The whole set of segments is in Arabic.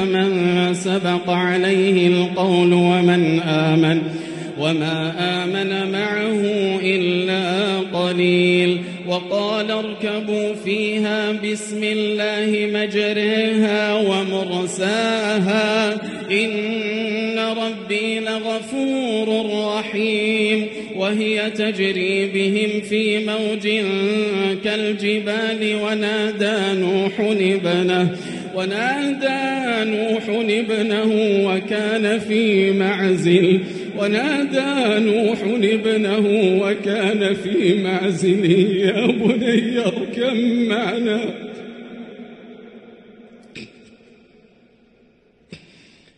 من سبق عليه القول وما آمن معه إلا قليل. وقال اركبوا فيها بسم الله مجريها ومرساها إن ربي لغفور رحيم. وهي تجري بهم في موج كالجبال ونادى نوح ابنه وكان في معزل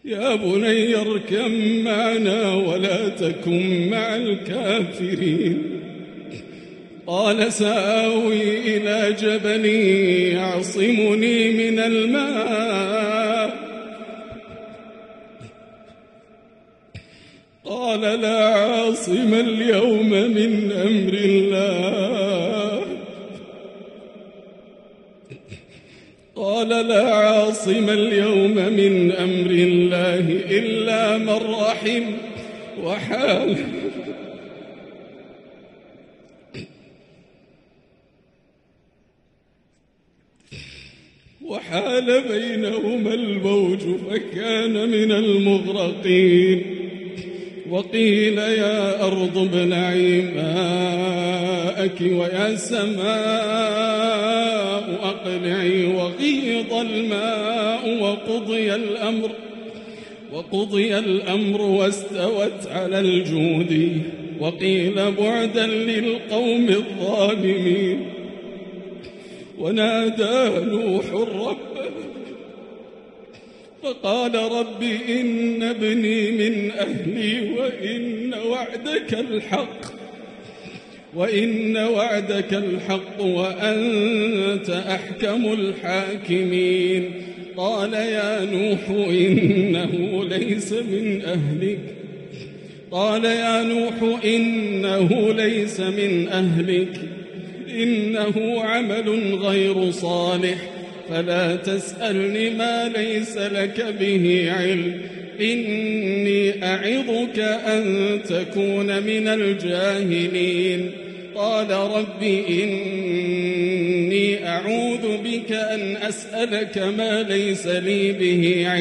يا بني اركب معنا ولا تكن مع الكافرين. قال سآوي إلى جبل يعصمني من الماء قال لا عاصم اليوم من أمر الله إلا من رحم وحال بينهما الموج فكان من المغرقين. وقيل يا أرض ابلعي ماءك ويا سماء أقلعي وغيض الماء وقضي الأمر واستوت على الجود. وقيل بعدا للقوم الظالمين. ونادى نوح ربه فقال رب إن ابني من أهلي وإن وعدك الحق وأنت أحكم الحاكمين. قال يا نوح إنه ليس من أهلك إنه عمل غير صالح فلا تسألني ما ليس لك به علم إني أعظك أن تكون من الجاهلين. قال رب إني أعوذ بك أن أسألك ما ليس لي به علم